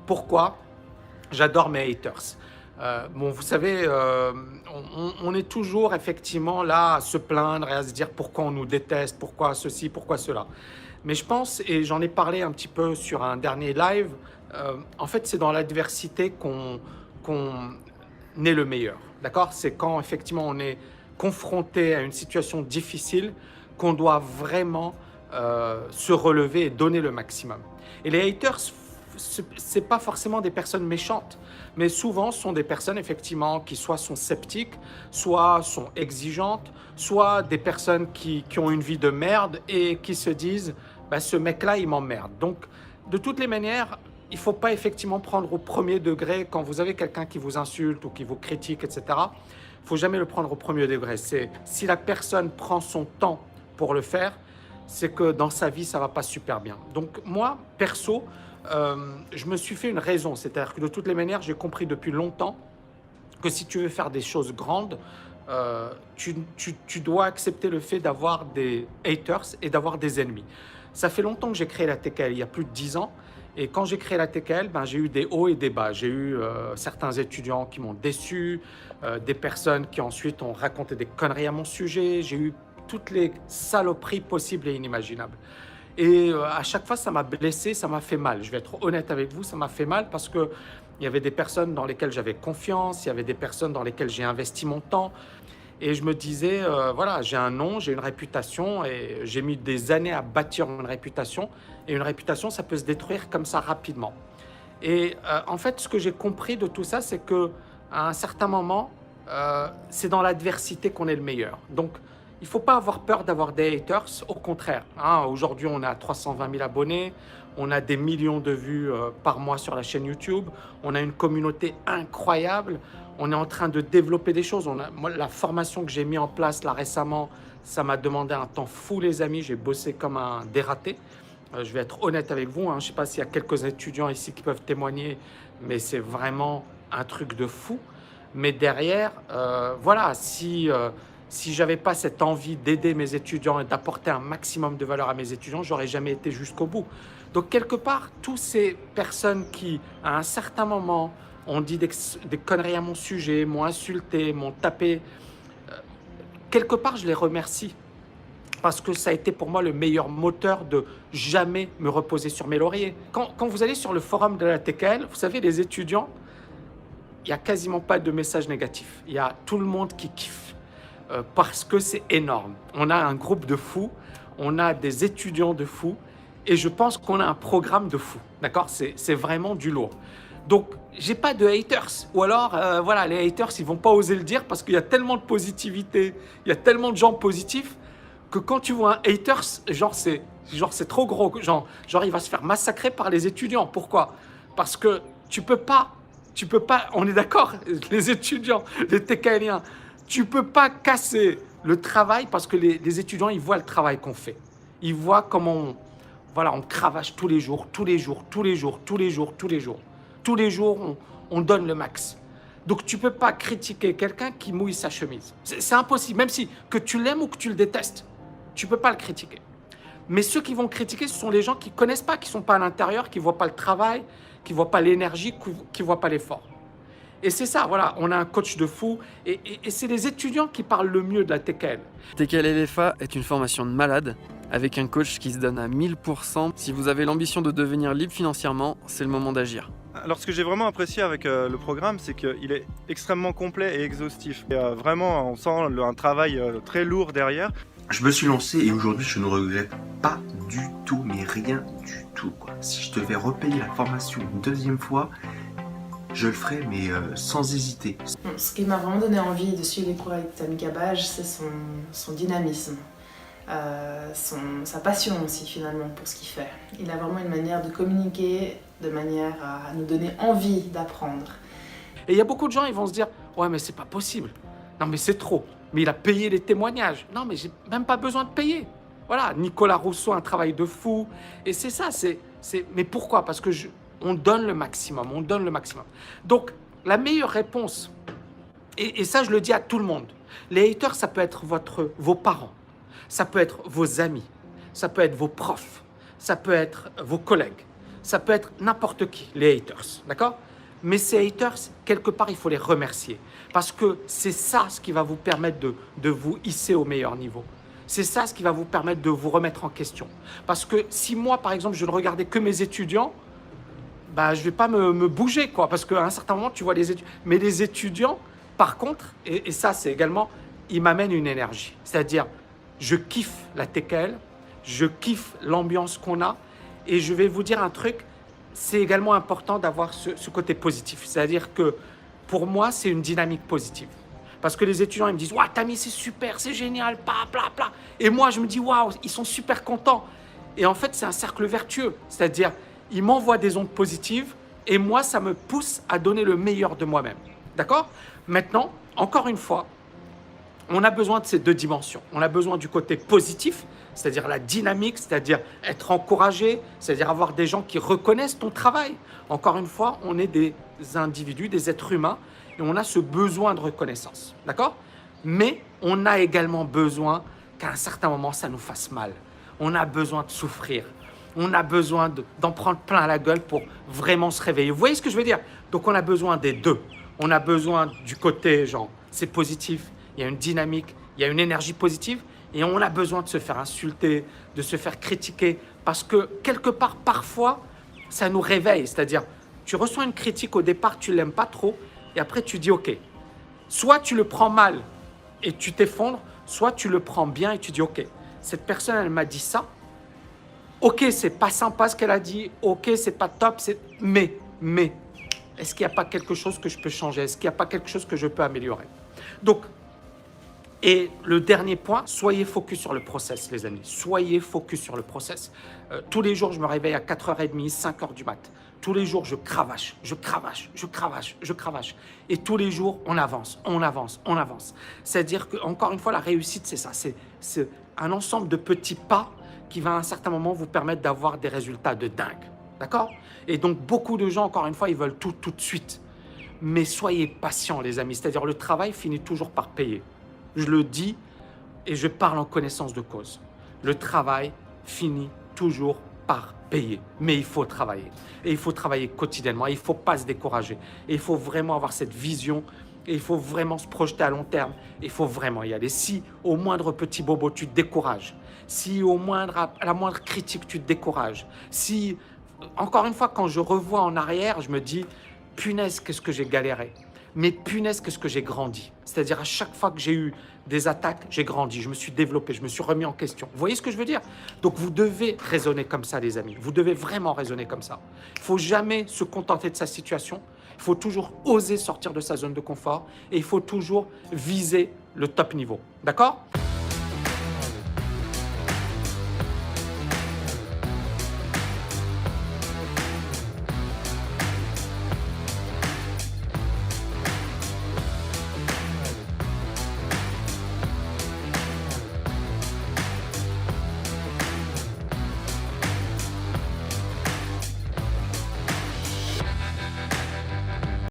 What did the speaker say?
Pourquoi? J'adore mes haters. Bon, vous savez, on est toujours effectivement là à se plaindre et à se dire pourquoi on nous déteste, pourquoi ceci, pourquoi cela. Mais je pense, et j'en ai parlé un petit peu sur un dernier live, en fait, c'est dans l'adversité qu'on est le meilleur. D'accord? C'est quand effectivement on est confronté à une situation difficile qu'on doit vraiment se relever et donner le maximum. Et les haters, c'est pas forcément des personnes méchantes, mais souvent ce sont des personnes effectivement qui soit sont sceptiques, soit sont exigeantes, soit des personnes qui ont une vie de merde et qui se disent bah, ce mec-là il m'emmerde. Donc de toutes les manières, il ne faut pas effectivement prendre au premier degré quand vous avez quelqu'un qui vous insulte ou qui vous critique, etc. Il ne faut jamais le prendre au premier degré. C'est si la personne prend son temps pour le faire, c'est que dans sa vie, ça ne va pas super bien. Donc moi, perso, je me suis fait une raison. C'est-à-dire que de toutes les manières, j'ai compris depuis longtemps que si tu veux faire des choses grandes, tu dois accepter le fait d'avoir des haters et d'avoir des ennemis. Ça fait longtemps que j'ai créé la TKL, il y a plus de 10 ans. Et quand j'ai créé la TKL, ben, j'ai eu des hauts et des bas. J'ai eu certains étudiants qui m'ont déçu, des personnes qui ensuite ont raconté des conneries à mon sujet. J'ai eu toutes les saloperies possibles et inimaginables. Et à chaque fois, ça m'a blessé, ça m'a fait mal. Je vais être honnête avec vous, ça m'a fait mal parce qu'il y avait des personnes dans lesquelles j'avais confiance, il y avait des personnes dans lesquelles j'ai investi mon temps. Et je me disais, voilà, j'ai un nom, j'ai une réputation et j'ai mis des années à bâtir une réputation. Et une réputation, ça peut se détruire comme ça rapidement. Et en fait, ce que j'ai compris de tout ça, c'est qu'à un certain moment, c'est dans l'adversité qu'on est le meilleur. Donc, il ne faut pas avoir peur d'avoir des haters, au contraire. Hein, aujourd'hui, on a 320 000 abonnés, on a des millions de vues par mois sur la chaîne YouTube, on a une communauté incroyable, on est en train de développer des choses. Moi, la formation que j'ai mise en place là récemment, ça m'a demandé un temps fou, les amis. J'ai bossé comme un dératé. Je vais être honnête avec vous, hein. Je ne sais pas s'il y a quelques étudiants ici qui peuvent témoigner, mais c'est vraiment un truc de fou. Mais derrière, voilà, si je n'avais pas cette envie d'aider mes étudiants et d'apporter un maximum de valeur à mes étudiants, je n'aurais jamais été jusqu'au bout. Donc, quelque part, toutes ces personnes qui, à un certain moment, ont dit des conneries à mon sujet, m'ont insulté, m'ont tapé, quelque part, je les remercie. Parce que ça a été pour moi le meilleur moteur de jamais me reposer sur mes lauriers. Quand vous allez sur le forum de la TKL, vous savez, les étudiants, il n'y a quasiment pas de messages négatifs. Il y a tout le monde qui kiffe parce que c'est énorme. On a un groupe de fous, on a des étudiants de fous et je pense qu'on a un programme de fous. D'accord? C'est vraiment du lourd. Donc, j'ai pas de haters. Ou alors, voilà, les haters, ils vont pas oser le dire parce qu'il y a tellement de positivité, il y a tellement de gens positifs que quand tu vois un haters, genre c'est trop gros. Genre, il va se faire massacrer par les étudiants. Pourquoi? Parce que tu peux pas, on est d'accord, les étudiants, les TKLiens, tu peux pas casser le travail parce que les étudiants, ils voient le travail qu'on fait. Ils voient comment voilà, on cravache tous les jours, tous les jours, tous les jours, tous les jours, tous les jours. Tous les jours, on donne le max. Donc, tu ne peux pas critiquer quelqu'un qui mouille sa chemise. C'est impossible, même si que tu l'aimes ou que tu le détestes. Tu ne peux pas le critiquer. Mais ceux qui vont critiquer, ce sont les gens qui ne connaissent pas, qui ne sont pas à l'intérieur, qui ne voient pas le travail, qui ne voient pas l'énergie, qui ne voient pas l'effort. Et c'est ça, voilà, on a un coach de fou. Et c'est les étudiants qui parlent le mieux de la TKL. TKL LFA est une formation de malade, avec un coach qui se donne à 1000%. Si vous avez l'ambition de devenir libre financièrement, c'est le moment d'agir. Alors ce que j'ai vraiment apprécié avec le programme, c'est qu'il est extrêmement complet et exhaustif. Et, vraiment, on sent un travail très lourd derrière. Je me suis lancé et aujourd'hui je ne regrette pas du tout, mais rien du tout, quoi. Si je devais repayer la formation une deuxième fois, je le ferais, mais sans hésiter. Ce qui m'a vraiment donné envie de suivre les cours avec Tammy Cabage, c'est son dynamisme. Sa passion aussi finalement pour ce qu'il fait. Il a vraiment une manière de communiquer de manière à nous donner envie d'apprendre. Et il y a beaucoup de gens, ils vont se dire « Ouais, mais c'est pas possible. Non, mais c'est trop. Mais il a payé les témoignages. Non, mais j'ai même pas besoin de payer. » Voilà, Nicolas Rousseau, un travail de fou. Et c'est ça, mais pourquoi? Parce que on donne le maximum, on donne le maximum. Donc, la meilleure réponse, et ça, je le dis à tout le monde, les haters, ça peut être vos parents, ça peut être vos amis, ça peut être vos profs, ça peut être vos collègues, ça peut être n'importe qui, les haters, d'accord? Mais ces haters, quelque part, il faut les remercier. Parce que c'est ça ce qui va vous permettre de vous hisser au meilleur niveau. C'est ça ce qui va vous permettre de vous remettre en question. Parce que si moi, par exemple, je ne regardais que mes étudiants, bah, je ne vais pas me bouger, quoi. Parce qu'à un certain moment, tu vois les étudiants. Mais les étudiants, par contre, et ça, c'est également, ils m'amènent une énergie. C'est-à-dire, je kiffe la TKL, je kiffe l'ambiance qu'on a. Et je vais vous dire un truc, c'est également important d'avoir ce côté positif. C'est-à-dire que pour moi, c'est une dynamique positive. Parce que les étudiants, ils me disent « Waouh, Tammy, c'est super, c'est génial, bla. » Et moi, je me dis « Waouh, ils sont super contents. » Et en fait, c'est un cercle vertueux. C'est-à-dire, ils m'envoient des ondes positives et moi, ça me pousse à donner le meilleur de moi-même. D'accord? Maintenant, encore une fois, on a besoin de ces deux dimensions. On a besoin du côté positif, c'est-à-dire la dynamique, c'est-à-dire être encouragé, c'est-à-dire avoir des gens qui reconnaissent ton travail. Encore une fois, on est des individus, des êtres humains, et on a ce besoin de reconnaissance, d'accord? Mais on a également besoin qu'à un certain moment, ça nous fasse mal. On a besoin de souffrir. On a besoin d'en prendre plein la gueule pour vraiment se réveiller. Vous voyez ce que je veux dire? Donc, on a besoin des deux. On a besoin du côté, genre, c'est positif, il y a une dynamique, il y a une énergie positive, et on a besoin de se faire insulter, de se faire critiquer, parce que quelque part, parfois, ça nous réveille. C'est-à-dire, tu reçois une critique au départ, tu ne l'aimes pas trop, et après tu dis ok. Soit tu le prends mal et tu t'effondres, soit tu le prends bien et tu dis ok, cette personne, elle m'a dit ça, ok, c'est pas sympa ce qu'elle a dit, ok, c'est pas top, mais, est-ce qu'il n'y a pas quelque chose que je peux changer? Est-ce qu'il n'y a pas quelque chose que je peux améliorer? Donc, et le dernier point, soyez focus sur le process, les amis. Soyez focus sur le process. Tous les jours, je me réveille à 4h30, 5h du mat. Tous les jours, je cravache. Et tous les jours, on avance. C'est-à-dire que, encore une fois, la réussite, c'est ça. C'est un ensemble de petits pas qui va à un certain moment vous permettre d'avoir des résultats de dingue. D'accord? Et donc, beaucoup de gens, encore une fois, ils veulent tout de suite. Mais soyez patients, les amis. C'est-à-dire, le travail finit toujours par payer. Je le dis et je parle en connaissance de cause. Le travail finit toujours par payer. Mais il faut travailler. Et il faut travailler quotidiennement. Et il ne faut pas se décourager. Et il faut vraiment avoir cette vision. Et il faut vraiment se projeter à long terme. Et il faut vraiment y aller. Si au moindre petit bobo, tu te décourages. Si à la moindre critique, tu te décourages. Si, encore une fois, quand je revois en arrière, je me dis, punaise, qu'est-ce que j'ai galéré. Mais punaise, qu'est-ce que j'ai grandi. C'est-à-dire, à chaque fois que j'ai eu des attaques, j'ai grandi, je me suis développé, je me suis remis en question. Vous voyez ce que je veux dire? Donc, vous devez raisonner comme ça, les amis. Vous devez vraiment raisonner comme ça. Il ne faut jamais se contenter de sa situation. Il faut toujours oser sortir de sa zone de confort. Et il faut toujours viser le top niveau. D'accord?